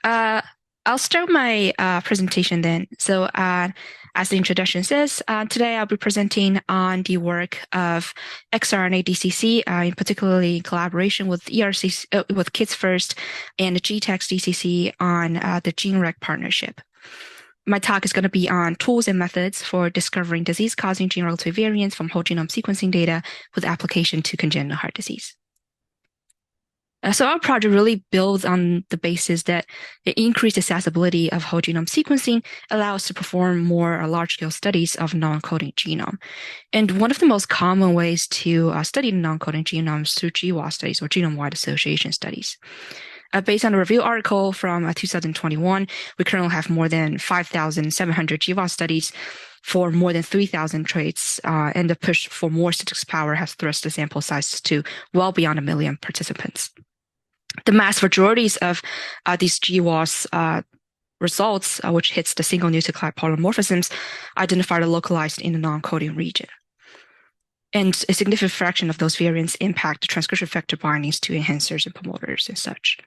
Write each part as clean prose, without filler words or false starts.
Uh, I'll start my presentation then. As the introduction says, today I'll be presenting on the work of xRNA DCC, in particularly in collaboration with ERCC, with Kids First and GTEx DCC on the GeneRec partnership. My talk is going to be on tools and methods for discovering disease-causing gene regulatory variants from whole genome sequencing data with application to congenital heart disease. So our project really builds on the basis that the increased accessibility of whole genome sequencing allows us to perform more large-scale studies of non-coding genome. And one of the most common ways to study non-coding genomes through GWAS studies or genome-wide association studies. Based on a review article from 2021, we currently have more than 5,700 GWAS studies for more than 3,000 traits, and the push for more statistics power has thrust the sample size to well beyond 1 million participants. The mass majorities of these GWAS results, which hits the single nucleotide polymorphisms, identified or localized in the non-coding region. And a significant fraction of those variants impact the transcription factor bindings to enhancers and promoters and such.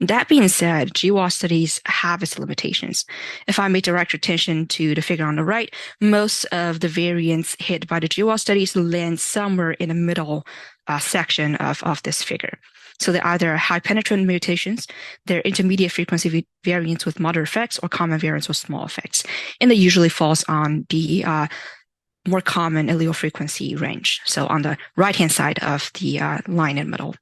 That being said, GWAS studies have its limitations. If I may direct your attention to the figure on the right, most of the variants hit by the GWAS studies land somewhere in the middle section of this figure. So they're either high penetrant mutations, they're intermediate frequency variants with moderate effects, or common variants with small effects. And they usually falls on the more common allele frequency range. So on the right-hand side of the line in the middle.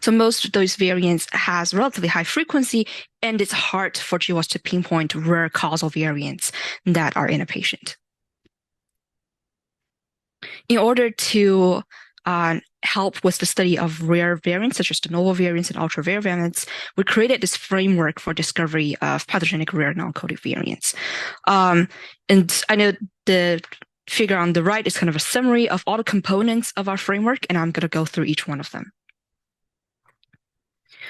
So most of those variants has relatively high frequency, and it's hard for GWAS to pinpoint rare causal variants that are in a patient. In order to help with the study of rare variants, such as de novo variants and ultra-rare variants, we created this framework for discovery of pathogenic rare non-coding variants. And I know the figure on the right is kind of a summary of all the components of our framework, and I'm going to go through each one of them.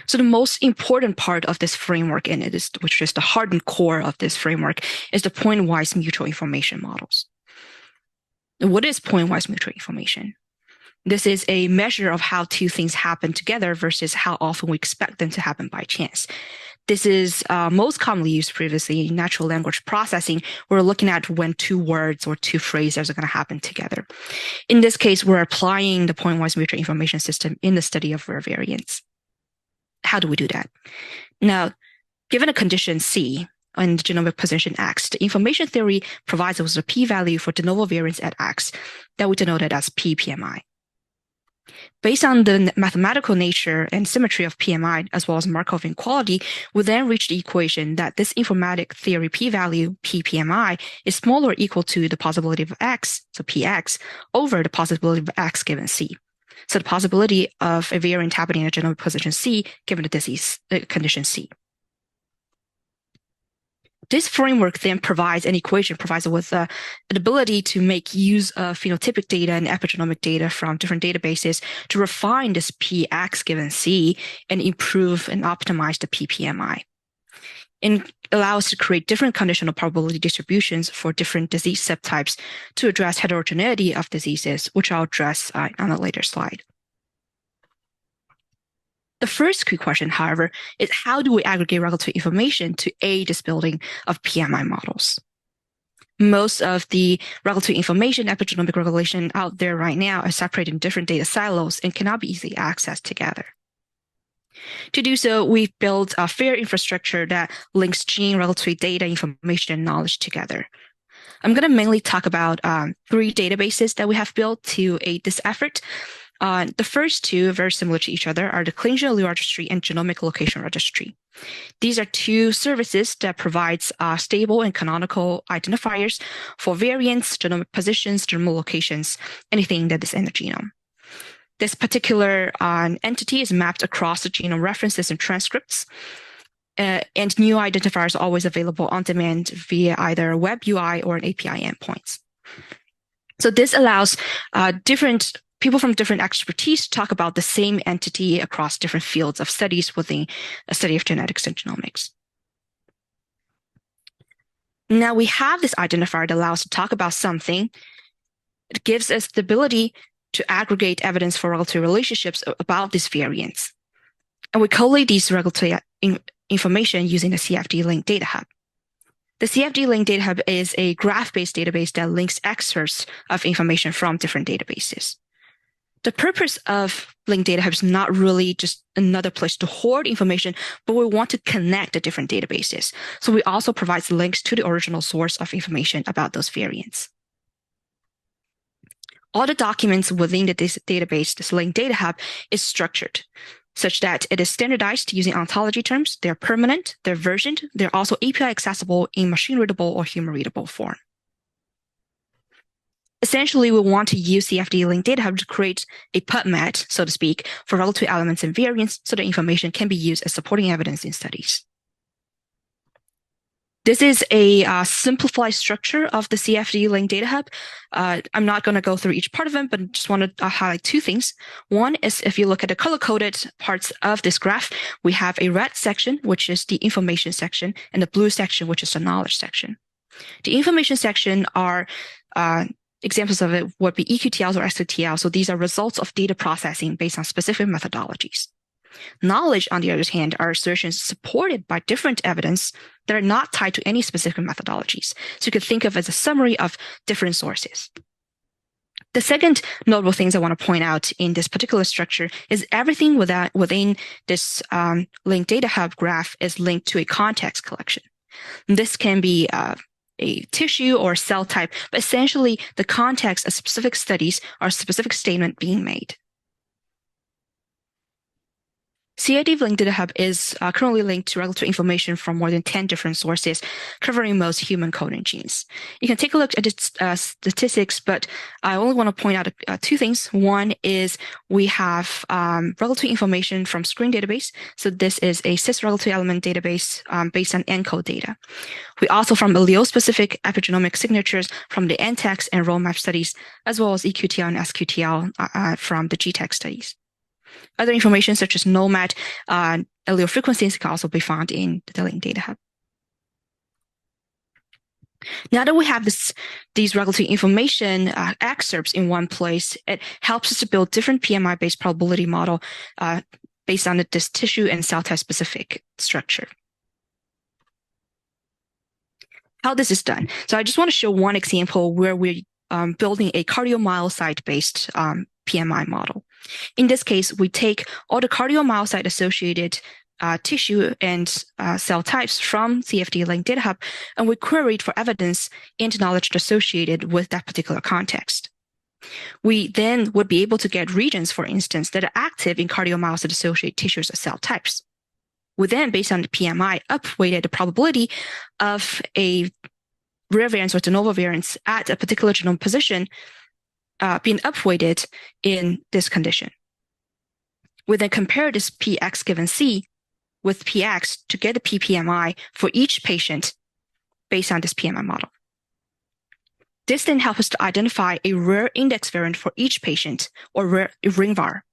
So the most important part of this framework, and which is the heart and core of this framework, is the point-wise mutual information models. What is point-wise mutual information? This is a measure of how two things happen together versus how often we expect them to happen by chance. This is most commonly used previously in natural language processing. We're looking at when two words or two phrases are going to happen together. In this case, we're applying the point-wise mutual information system in the study of rare variants. How do we do that? Now, given a condition C and genomic position X, the information theory provides us with a p-value for de novo variants at X that we denoted as p-PMI. Based on the mathematical nature and symmetry of PMI, as well as Markov inequality, we then reach the equation that this informatic theory p-value, p-PMI, is smaller or equal to the possibility of X, so px, over the possibility of X given C. So the possibility of a variant happening in a genomic position C given the disease condition C. This framework then provides an equation, provides it with an ability to make use of phenotypic data and epigenomic data from different databases to refine this px given C and improve and optimize the ppmi. And allow us to create different conditional probability distributions for different disease subtypes to address heterogeneity of diseases, which I'll address on a later slide. The first key question, however, is how do we aggregate regulatory information to aid this building of PMI models? Most of the regulatory information epigenomic regulation out there right now are separated in different data silos and cannot be easily accessed together. To do so, we've built a fair infrastructure that links gene regulatory data, information, and knowledge together. I'm going to mainly talk about 3 databases that we have built to aid this effort. The first two, very similar to each other, are the Clean Gene Allele Registry and Genomic Location Registry. These are 2 services that provides stable and canonical identifiers for variants, genomic positions, genomic locations, anything that is in the genome. This particular entity is mapped across the genome references and transcripts, and new identifiers are always available on demand via either a web UI or an API endpoints. So this allows people from different expertise to talk about the same entity across different fields of studies within a study of genetics and genomics. Now we have this identifier that allows us to talk about something. It gives us the ability to aggregate evidence for regulatory relationships about these variants. And we collate these regulatory information using the CFDE Link Data Hub. The CFDE Link Data Hub is a graph-based database that links excerpts of information from different databases. The purpose of Link Data Hub is not really just another place to hoard information, but we want to connect the different databases. So we also provide links to the original source of information about those variants. All the documents within the database, this Link Data Hub, is structured such that it is standardized using ontology terms. They're permanent, they're versioned, they're also API accessible in machine-readable or human-readable form. Essentially, we want to use CFDE Link Data Hub to create a PubMed, so to speak, for relative elements and variants so the information can be used as supporting evidence in studies. This is a simplified structure of the CFDE Link Data Hub. I'm not going to go through each part of it, but just want to highlight two things. One is if you look at the color-coded parts of this graph, we have a red section, which is the information section, and the blue section, which is the knowledge section. The information section are examples of it would be EQTLs or SQTL. So these are results of data processing based on specific methodologies. Knowledge, on the other hand, are assertions supported by different evidence that are not tied to any specific methodologies. So you could think of as a summary of different sources. The second notable things I want to point out in this particular structure is everything within this Link Data Hub graph is linked to a context collection. This can be a tissue or cell type, but essentially the context of specific studies or specific statement being made. CFDE Link Data Hub is currently linked to regulatory information from more than 10 different sources, covering most human coding genes. You can take a look at its statistics, but I only want to point out two things. One is we have regulatory information from Screen database. So this is a cis regulatory element database based on ENCODE data. We also from allele-specific epigenomic signatures from the NTEX and ROMAP studies, as well as EQTL and SQTL from the GTEC studies. Other information such as NOMAD, allele frequencies can also be found in the Link Data Hub. Now that we have these regulatory information excerpts in one place, it helps us to build different PMI-based probability model based on this tissue and cell type specific structure. How this is done. So I just want to show one example where we're building a cardiomyocyte-based PMI model. In this case, we take all the cardiomyocyte-associated tissue and cell types from CFDE Link Data Hub, and we queried for evidence and knowledge associated with that particular context. We then would be able to get regions, for instance, that are active in cardiomyocyte-associated tissues or cell types. We then, based on the PMI, upweighted the probability of a rare variance or de novo variance at a particular genome position being upweighted in this condition. We then compare this PX given C with PX to get the PPMI for each patient based on this PMI model. This then helps us to identify a rare index variant for each patient or rare ring var.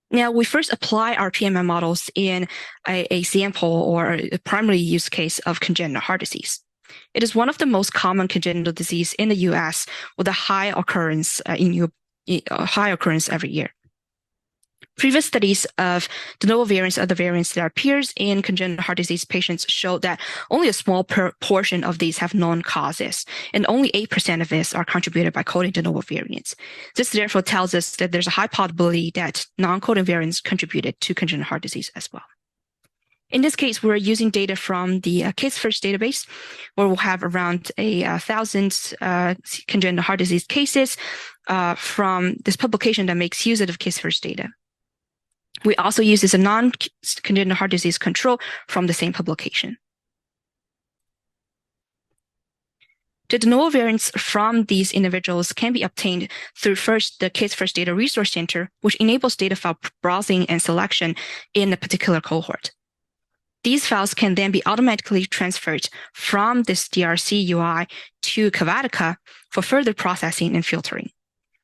Now, we first apply our PMI models in a sample or a primary use case of congenital heart disease. It is one of the most common congenital disease in the U.S. with a high occurrence every year. Previous studies of de novo variants of the variants that appears in congenital heart disease patients showed that only a small portion of these have known causes, and only 8% of this are contributed by coding de novo variants. This therefore tells us that there's a high probability that non-coding variants contributed to congenital heart disease as well. In this case, we're using data from the Case First database, where we'll have around 1,000 congenital heart disease cases from this publication that makes use of Case First data. We also use as a non-congenital heart disease control from the same publication. The de novo variants from these individuals can be obtained through the Case First Data Resource Center, which enables data file browsing and selection in a particular cohort. These files can then be automatically transferred from this DRC UI to Cavatica for further processing and filtering.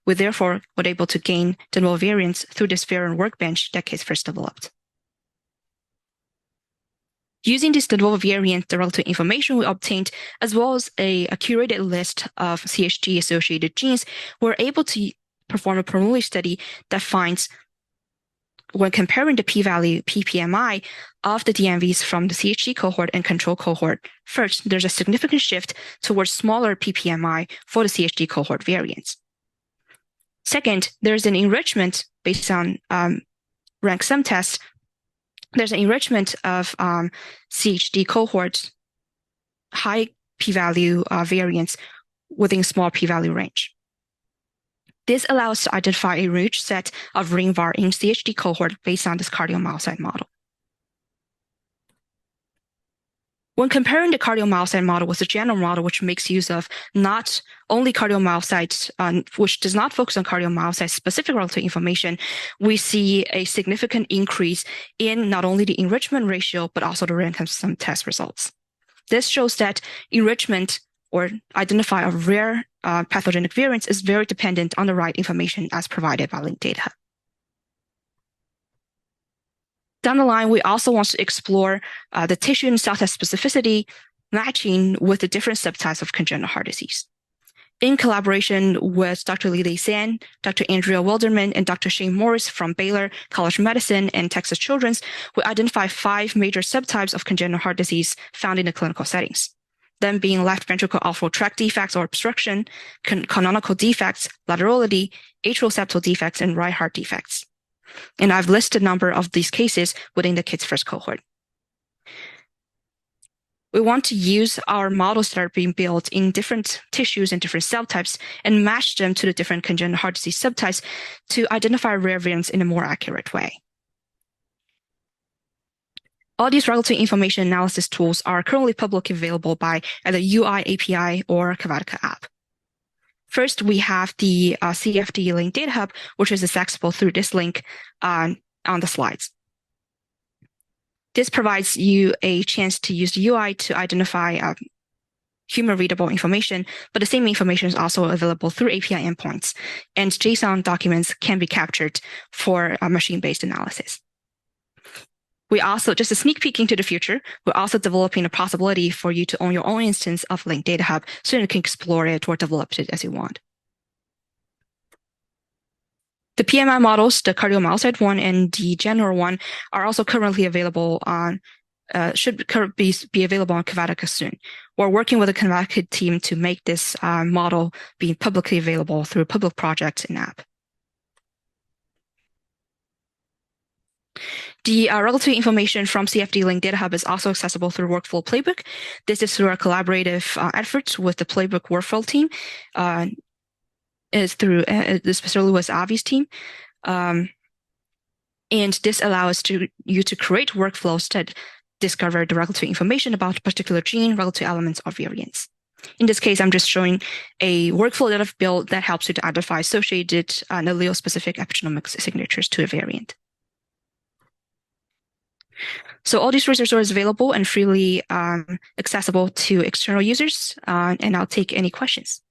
We therefore were able to gain de novo variants through this variant workbench that Case First developed. Using this de novo variant, the relative information we obtained, as well as a curated list of CHG-associated genes, we're able to perform a preliminary study that finds when comparing the p-value, PPMI, of the DMVs from the CHD cohort and control cohort, first, there's a significant shift towards smaller PPMI for the CHD cohort variants. Second, there's an enrichment based on rank sum tests. There's an enrichment of CHD cohort high p-value variants within small p-value range. This allows us to identify a rich set of ring var in CHD cohort based on this cardiomyocyte model. When comparing the cardiomyocyte model with the general model, which makes use of not only cardiomyocytes, which does not focus on cardiomyocyte-specific relative information, we see a significant increase in not only the enrichment ratio, but also the random sum test results. This shows that enrichment or identify of rare pathogenic variants is very dependent on the right information as provided by linked data. Down the line, we also want to explore the tissue and cell test specificity matching with the different subtypes of congenital heart disease. In collaboration with Dr. Li San, Dr. Andrea Wilderman, and Dr. Shane Morris from Baylor College of Medicine and Texas Children's, we identify 5 major subtypes of congenital heart disease found in the clinical settings. Them being left ventricle outflow tract defects or obstruction, canonical defects, laterality, atrial septal defects, and right heart defects. And I've listed a number of these cases within the kids first cohort. We want to use our models that are being built in different tissues and different cell types and match them to the different congenital heart disease subtypes to identify rare variants in a more accurate way. All these regulatory information analysis tools are currently publicly available by either UI API or Kavatica app. First, we have the CFDE link data hub, which is accessible through this link on the slides. This provides you a chance to use the UI to identify human-readable information, but the same information is also available through API endpoints, and JSON documents can be captured for machine-based analysis. We also, just a sneak peek into the future, we're also developing a possibility for you to own your own instance of Link Data Hub so you can explore it or develop it as you want. The PMI models, the cardiomyocyte one and the general one, are also currently available on, should be available on Kavatica soon. We're working with the Kavatica team to make this model be publicly available through public projects and app. The regulatory information from CFD Link Data Hub is also accessible through Workflow Playbook. This is through our collaborative efforts with the Playbook Workflow team. Is through especially with Avi's team. And this allows you to create workflows that discover the regulatory information about a particular gene, regulatory elements, or variants. In this case, I'm just showing a workflow that I've built that helps you to identify associated allele-specific epigenomic signatures to a variant. So all these resources are available and freely accessible to external users, and I'll take any questions.